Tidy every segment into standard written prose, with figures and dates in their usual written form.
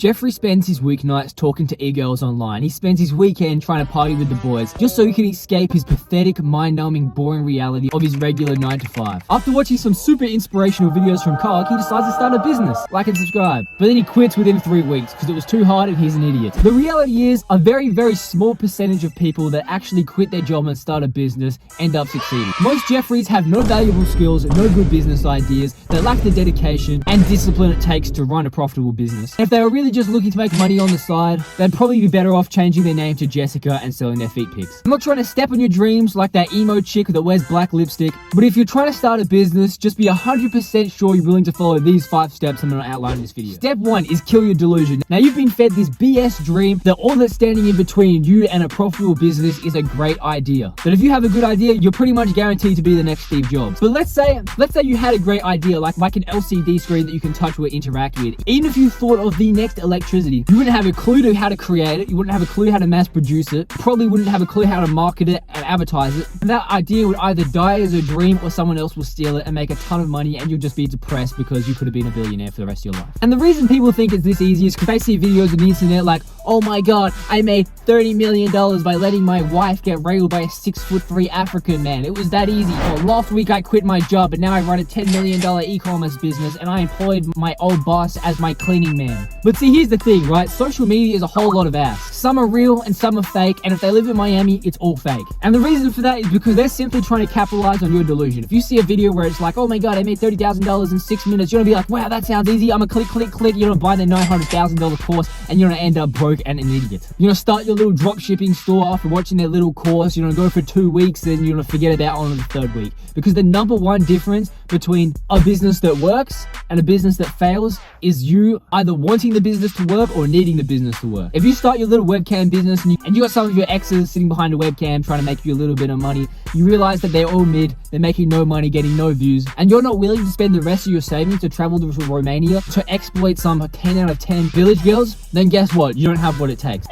Jeffrey spends his weeknights talking to e-girls online. He spends his weekend trying to party with the boys, just so he can escape his pathetic, mind-numbing, boring reality of his regular 9 to 5. After watching some super inspirational videos from Kark, he decides to start a business. Like and subscribe. But then he quits within 3 weeks because it was too hard and he's an idiot. The reality is, a very, very small percentage of people that actually quit their job and start a business end up succeeding. Most Jeffreys have no valuable skills, no good business ideas, they lack the dedication and discipline it takes to run a profitable business. And if they were really just looking to make money on the side, they'd probably be better off changing their name to Jessica and selling their feet pics. I'm not trying to step on your dreams like that emo chick that wears black lipstick, but if you're trying to start a business, just be 100% sure you're willing to follow these 5 steps I'm going to outline in this video. Step 1 is kill your delusion. Now you've been fed this BS dream that all that's standing in between you and a profitable business is a great idea. But if you have a good idea, you're pretty much guaranteed to be the next Steve Jobs. But let's say you had a great idea like an LCD screen that you can touch or interact with. Even if you thought of the next electricity, you wouldn't have a clue to how to create it, you wouldn't have a clue how to mass produce it, probably wouldn't have a clue how to market it and advertise it. And that idea would either die as a dream or someone else will steal it and make a ton of money and you'll just be depressed because you could have been a billionaire for the rest of your life. And the reason people think it's this easy is because they see videos on the internet like, oh my god, I made $30 million by letting my wife get railed by a 6'3" African man. It was that easy. Oh, last week I quit my job, but now I run a $10 million e-commerce business and I employed my old boss as my cleaning man. But see, here's the thing, right? Social media is a whole lot of ass. Some are real and some are fake, and if they live in Miami, it's all fake. And the reason for that is because they're simply trying to capitalize on your delusion. If you see a video where it's like, oh my god, I made $30,000 in 6 minutes, you're gonna be like, wow, that sounds easy. I'm gonna click, you're gonna buy their $900,000 course, and you're gonna end up broke and an idiot. You're gonna start your little drop shipping store after watching their little course, you're gonna go for 2 weeks, then you're gonna forget about it on the 3rd week. Because the number one difference between a business that works and a business that fails is you either wanting the business to work or needing the business to work. If you start your little webcam business and you got some of your exes sitting behind a webcam trying to make you a little bit of money, you realize that they're all mid, they're making no money, getting no views, and you're not willing to spend the rest of your savings to travel to Romania to exploit some 10 out of 10 village girls, then guess what? You don't have what it takes.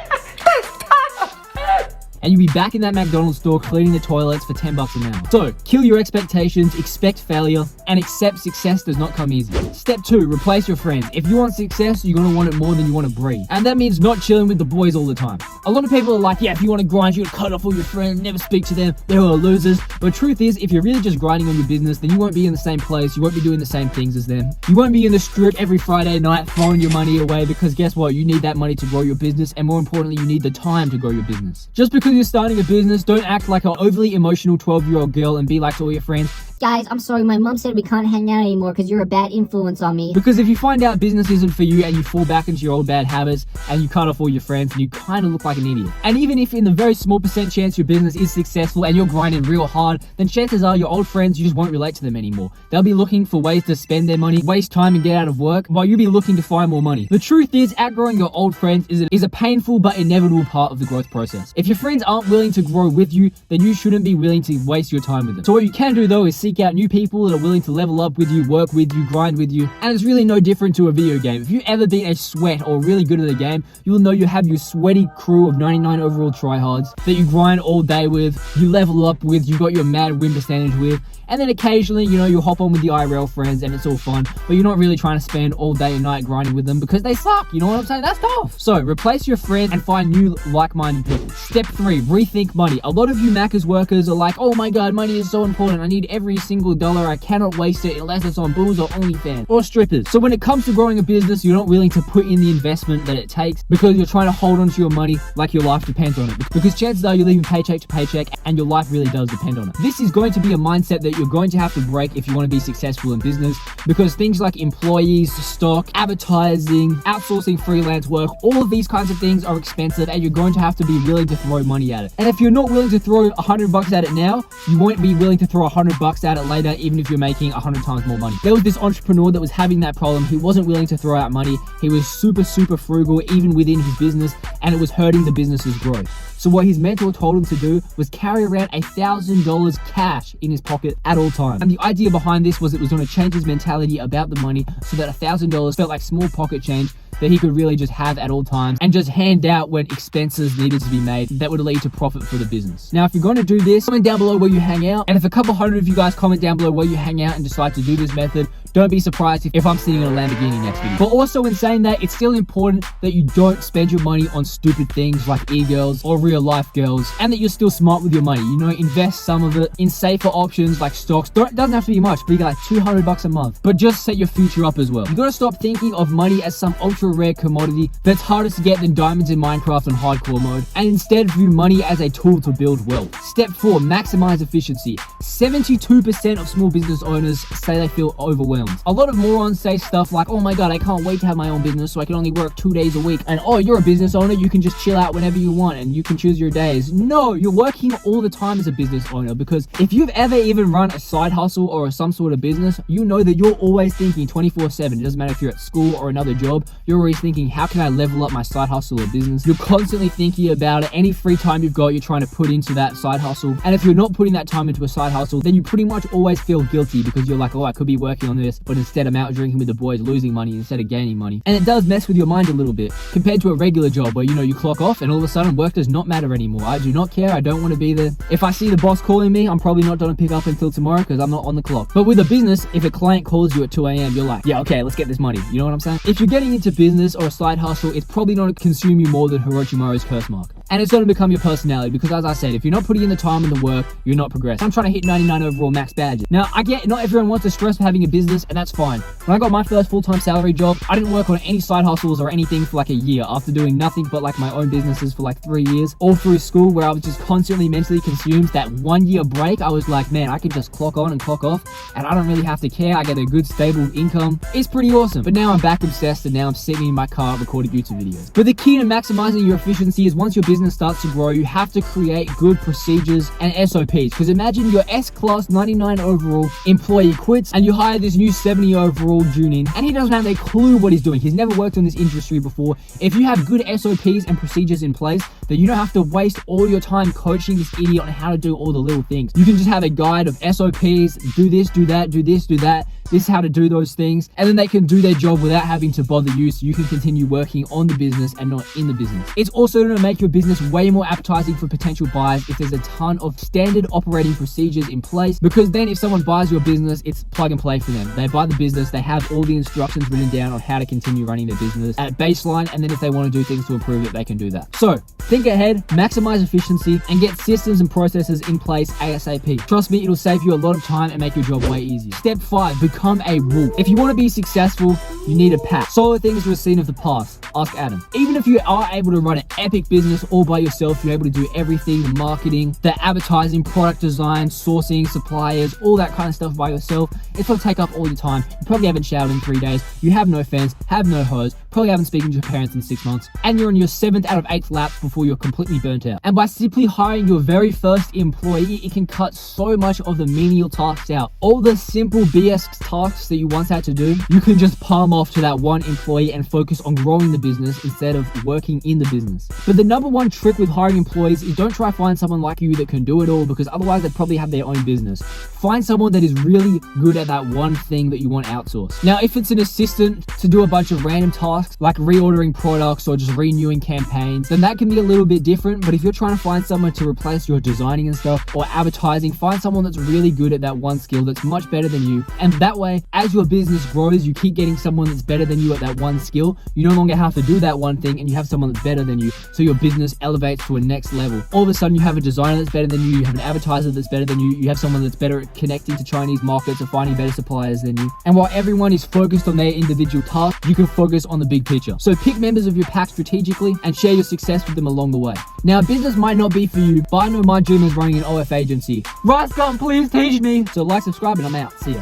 And you'll be back in that McDonald's store cleaning the toilets for $10 an hour. So, kill your expectations, expect failure, and accept success does not come easy. Step 2, replace your friends. If you want success, you're gonna want it more than you want to breathe. And that means not chilling with the boys all the time. A lot of people are like, yeah, if you want to grind, you gotta cut off all your friends, never speak to them, they're all losers. But truth is, if you're really just grinding on your business, then you won't be in the same place, you won't be doing the same things as them. You won't be in the strip every Friday night throwing your money away because guess what? You need that money to grow your business, and more importantly, you need the time to grow your business. Just because you're starting a business, don't act like an overly emotional 12-year-old girl and be like to all your friends, guys, I'm sorry, my mom said we can't hang out anymore because you're a bad influence on me. Because if you find out business isn't for you and you fall back into your old bad habits and you cut off all your friends, and you kind of look like an idiot. And even if in the very small percent chance your business is successful and you're grinding real hard, then chances are your old friends, you just won't relate to them anymore. They'll be looking for ways to spend their money, waste time and get out of work, while you'll be looking to find more money. The truth is, outgrowing your old friends is a painful but inevitable part of the growth process. If your friends aren't willing to grow with you, then you shouldn't be willing to waste your time with them. So what you can do though is seek out new people that are willing to level up with you, work with you, grind with you, and it's really no different to a video game. If you've ever been a sweat or really good at the game, you'll know you have your sweaty crew of 99 overall tryhards that you grind all day with, you level up with, you got your mad win percentage with, and then occasionally, you hop on with the IRL friends and it's all fun, but you're not really trying to spend all day and night grinding with them because they suck, you know what I'm saying? That's tough. So, replace your friends and find new like-minded people. Step 3, rethink money. A lot of you Macca's workers are like, oh my god, money is so important, I need every single dollar, I cannot waste it unless it's on booze or OnlyFans or strippers. So when it comes to growing a business, you're not willing to put in the investment that it takes because you're trying to hold on to your money like your life depends on it. Because chances are you're living paycheck to paycheck and your life really does depend on it. This is going to be a mindset that you're going to have to break if you want to be successful in business, because things like employees, stock, advertising, outsourcing freelance work, all of these kinds of things are expensive and you're going to have to be willing to throw money at it. And if you're not willing to throw $100 at it now, you won't be willing to throw $100 at it later, even if you're making 100 times more money. There was this entrepreneur that was having that problem. He wasn't willing to throw out money. He was super frugal even within his business, and it was hurting the business's growth. So what his mentor told him to do was carry around $1,000 cash in his pocket at all times. And the idea behind this was it was going to change his mentality about the money so that $1,000 felt like small pocket change that he could really just have at all times and just hand out when expenses needed to be made that would lead to profit for the business. Now, if you're going to do this, comment down below where you hang out. And if a couple hundred of you guys comment down below where you hang out and decide to do this method, don't be surprised if I'm sitting in a Lamborghini next video. But also in saying that, it's still important that you don't spend your money on stupid things like e-girls or real life girls, and that you're still smart with your money. You know, invest some of it in safer options like stocks. It doesn't have to be much, but you get like $200 a month. But just set your future up as well. You gotta stop thinking of money as some ultra rare commodity that's harder to get than diamonds in Minecraft on hardcore mode, and instead view money as a tool to build wealth. Step 4, maximize efficiency. 72% of small business owners say they feel overwhelmed. A lot of morons say stuff like, oh my god, I can't wait to have my own business so I can only work 2 days a week. And oh, you're a business owner, you can just chill out whenever you want and you can choose your days. No, you're working all the time as a business owner, because if you've ever even run a side hustle or some sort of business, you know that you're always thinking 24/7. It doesn't matter if you're at school or another job, you're always thinking, how can I level up my side hustle or business? You're constantly thinking about it. Any free time you've got, you're trying to put into that side hustle. And if you're not putting that time into a side hustle, then you pretty much always feel guilty, because you're like, oh, I could be working on this, but instead I'm out drinking with the boys, losing money instead of gaining money. And it does mess with your mind a little bit compared to a regular job where, you know, you clock off and all of a sudden work does not matter anymore. I do not care. I don't want to be there. If I see the boss calling me, I'm probably not going to pick up until tomorrow because I'm not on the clock. But with a business, if a client calls you at 2 a.m, you're like, yeah, okay, let's get this money. You know what I'm saying? If you're getting into business or a side hustle, it's probably not going to consume you more than Orochimaru's curse mark. And it's going to become your personality, because as I said, if you're not putting in the time and the work, you're not progressing. I'm trying to hit 99 overall max badges. Now, I get not everyone wants to stress for having a business, and that's fine. When I got my first full-time salary job, I didn't work on any side hustles or anything for like a year, after doing nothing but like my own businesses for like 3 years, all through school, where I was just constantly mentally consumed. That 1 year break, I was like, man, I can just clock on and clock off, and I don't really have to care. I get a good stable income. It's pretty awesome. But now I'm back obsessed, and now I'm sitting in my car recording YouTube videos. But the key to maximizing your efficiency is, once your business starts to grow, you have to create good procedures and SOPs. Because imagine your S-class 99 overall employee quits and you hire this new 70 overall Junin, and he doesn't have a clue what he's doing. He's never worked in this industry before. If you have good SOPs and procedures in place, then you don't have to waste all your time coaching this idiot on how to do all the little things. You can just have a guide of SOPs, do this, do that, do this, do that. This is how to do those things, and then they can do their job without having to bother you, so you can continue working on the business and not in the business. It's also going to make your business way more appetizing for potential buyers if there's a ton of standard operating procedures in place, because then if someone buys your business, it's plug and play for them. They buy the business, they have all the instructions written down on how to continue running their business at baseline, and then if they want to do things to improve it, they can do that. So think ahead, maximize efficiency, and get systems and processes in place ASAP. Trust me, it'll save you a lot of time and make your job way easier. Step 5, become a wolf. If you want to be successful, you need a pack. Solid things were seen of the past. Ask Adam. Even if you are able to run an epic business all by yourself, you're able to do everything, the marketing, the advertising, product design, sourcing, suppliers, all that kind of stuff by yourself, it's going to take up all your time. You probably haven't showered in 3 days. You have no fans, have no hose, probably haven't spoken to your parents in 6 months, and you're on your 7th out of 8th lap before you're completely burnt out. And by simply hiring your very first employee, it can cut so much of the menial tasks out. All the simple BS tasks that you once had to do, you can just palm off to that one employee and focus on growing the business instead of working in the business. But the number one trick with hiring employees is, don't try to find someone like you that can do it all, because otherwise they probably have their own business. Find someone that is really good at that one thing that you want outsourced. Now, if it's an assistant to do a bunch of random tasks like reordering products or just renewing campaigns, then that can be a little bit different. But if you're trying to find someone to replace your designing and stuff or advertising, find someone that's really good at that one skill that's much better than you. And that way, as your business grows, you keep getting someone that's better than you at that one skill. You no longer have to do that one thing, and you have someone that's better than you, so your business elevates to a next level. All of a sudden, you have a designer that's better than you have an advertiser that's better than you have someone that's better at connecting to Chinese markets or finding better suppliers than you. And while everyone is focused on their individual task, you can focus on the big picture. So pick members of your pack strategically and share your success with them along the way. Now, business might not be for you, but I know my dream is running an OF agency. Rascom, please teach me! So like, subscribe, and I'm out. See ya.